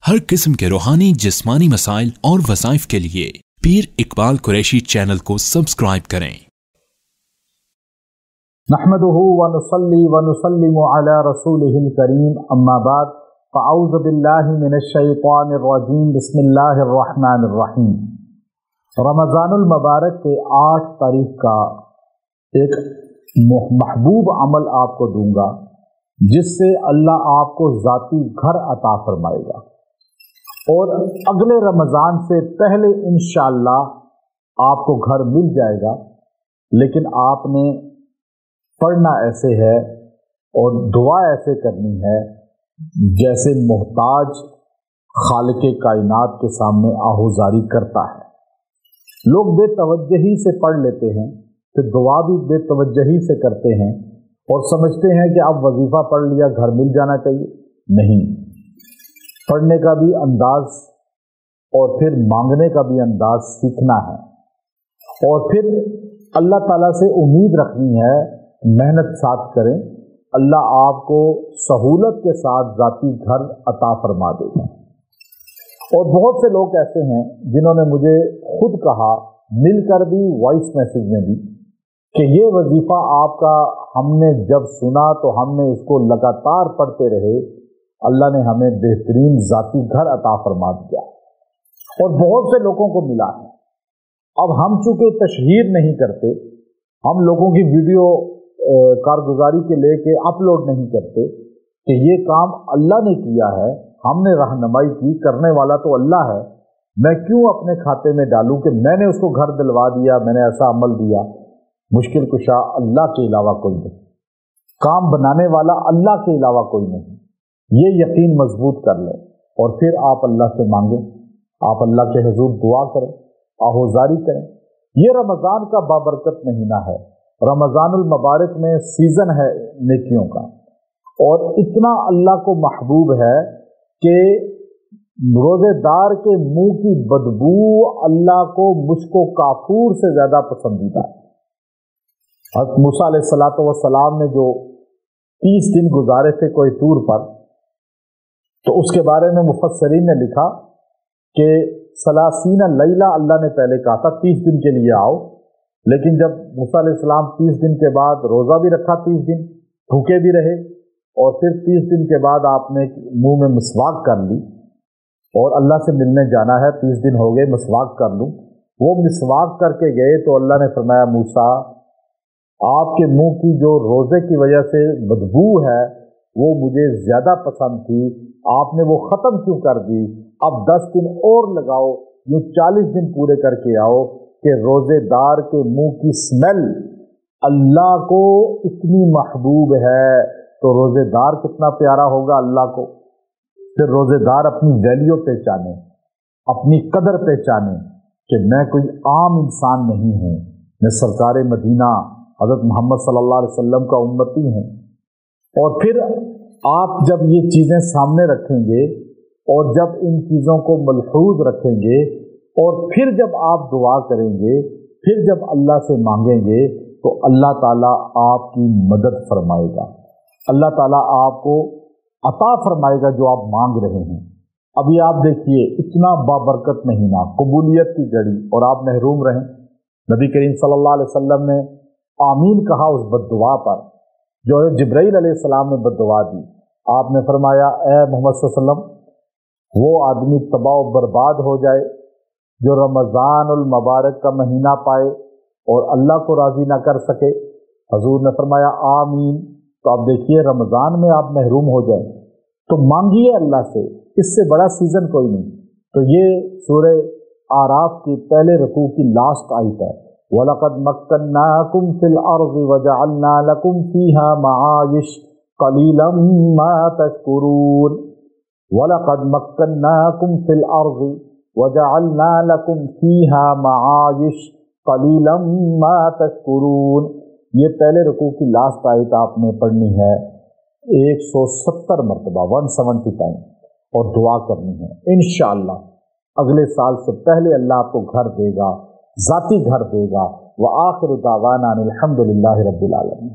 हर किस्म के रूहानी जिस्मानी मसाइल और वज़ाइफ के लिए पीर इकबाल कुरैशी चैनल को सब्सक्राइब करें। नहमदुहु व नुसल्ली व नुसल्लिमु अला रसूलिहिल करीम, अम्मा बाद, फ़अऊज़ु बिल्लाहि मिनश शैतानिर रजीम, बिस्मिल्लाहिर रहमानिर रहीम। रमज़ानुल मुबारक के 8 तारीख का एक महबूब अमल आपको दूंगा जिससे अल्लाह आपको ज़ाती घर अता फरमाएगा और अगले रमज़ान से पहले इंशाअल्लाह आपको घर मिल जाएगा। लेकिन आपने पढ़ना ऐसे है और दुआ ऐसे करनी है जैसे मोहताज खालिक़े कायनात के सामने आहुजारी करता है। लोग बेतवज्जही से पढ़ लेते हैं, फिर दुआ भी बेतवज्जही से करते हैं और समझते हैं कि अब वजीफा पढ़ लिया घर मिल जाना चाहिए। नहीं, पढ़ने का भी अंदाज और फिर मांगने का भी अंदाज सीखना है और फिर अल्लाह ताला से उम्मीद रखनी है, मेहनत साथ करें, अल्लाह आपको सहूलत के साथ ज़ाती घर अता फरमा देगा। और बहुत से लोग ऐसे हैं जिन्होंने मुझे खुद कहा, मिलकर भी, वॉइस मैसेज में भी, कि ये वजीफा आपका हमने जब सुना तो हमने इसको लगातार पढ़ते रहे, अल्लाह ने हमें बेहतरीन ज़ाती घर अता फरमा दिया। और बहुत से लोगों को मिला है। अब हम चूंकि तशहीर नहीं करते, हम लोगों की वीडियो कारगुजारी के लेके अपलोड नहीं करते कि ये काम अल्लाह ने किया है, हमने रहनुमाई की, करने वाला तो अल्लाह है, मैं क्यों अपने खाते में डालूं कि मैंने उसको घर दिलवा दिया, मैंने ऐसा अमल दिया। मुश्किल कुशा अल्लाह के अलावा कोई नहीं, काम बनाने वाला अल्लाह के अलावा कोई नहीं। ये यकीन मजबूत कर लें और फिर आप अल्लाह से मांगें, आप अल्लाह के हुजूर दुआ करें, आहुजारी करें। ये रमज़ान का बाबरकत महीना है, रमज़ानुल मुबारक में सीज़न है नेकियों का और इतना अल्लाह को महबूब है कि रोज़ेदार के मुंह की बदबू अल्लाह को मुश्को काफूर से ज़्यादा पसंदीदा है। हज़रत मूसा अलैहिस्सलातु वस्सलाम ने जो 30 दिन गुजारे थे कोई टूर पर, तो उसके बारे में मुफस्सरीन ने लिखा कि सलासीन लैला अल्लाह ने पहले कहा था 30 दिन के लिए आओ, लेकिन जब मूसा अलैहिस्सलाम 30 दिन के बाद रोज़ा भी रखा, 30 दिन भूखे भी रहे और फिर 30 दिन के बाद आपने मुंह में मिसवाक कर ली और अल्लाह से मिलने जाना है, 30 दिन हो गए, मिसवाक कर लूँ। वो मिसवाक करके गए तो अल्लाह ने फरमाया, मूसा आपके मुंह की जो रोज़े की वजह से बदबू है वो मुझे ज़्यादा पसंद थी, आपने वो ख़त्म क्यों कर दी? अब 10 दिन और लगाओ, यूँ 40 दिन पूरे करके आओ कि रोज़ेदार के मुंह की स्मेल अल्लाह को इतनी महबूब है तो रोज़ेदार कितना प्यारा होगा अल्लाह को। फिर रोज़ेदार अपनी वैल्यू पहचाने, अपनी कदर पहचाने कि मैं कोई आम इंसान नहीं हूँ, मैं सरकार मदीना हज़रत मोहम्मद सल्लल्लाहु अलैहि वसल्लम का उम्मती हूँ। और फिर आप जब ये चीज़ें सामने रखेंगे और जब इन चीज़ों को मलहूज़ रखेंगे और फिर जब आप दुआ करेंगे, फिर जब अल्लाह से मांगेंगे तो अल्लाह ताला आपकी मदद फरमाएगा, अल्लाह ताला आपको अता फरमाएगा जो आप मांग रहे हैं। अभी आप देखिए, इतना बाबरकत महीना, कबूलियत की घड़ी, और आप महरूम रहें। नबी करीम सल्लल्लाहु अलैहि वसल्लम ने आमीन कहा उस बद्दुआ पर जो जिब्राइल अलैहिस्सलाम ने बद्दुआ दी। आपने फरमाया, ए मोहम्मद सल्लल्लाहु अलैहि वसल्लम, वो आदमी तबाह बर्बाद हो जाए जो रमज़ानुल मुबारक का महीना पाए और अल्लाह को राज़ी ना कर सके। हजूर ने फरमाया आमीन। तो आप देखिए, रमज़ान में आप महरूम हो जाए तो मांगिए अल्लाह से, इससे बड़ा सीज़न कोई नहीं। तो ये सूरह आराफ की पहले रकू की लास्ट आयत है, वलक़द मक्कन्नाकुम फिल अर्ज़ि वजअलना लकुम फ़ीहा मआयिश क़लीलन मा तशकुरून। वलक़द मक्कन्नाकुम फिल अर्ज़ि वजअलना लकुम फ़ीहा मआयिश क़लीलन मा तशकुरून। ये पहले रुकू की लास्ट आयत आपने पढ़नी है 170 मरतबा, 170 टाइम, और दुआ करनी है। इंशाअल्लाह अगले साल से पहले अल्लाह आपको घर देगा, ज़ाती घर देगा। व आखिर दावाना अनिल हम्दुलिल्लाहि रब्बिल आलमीन।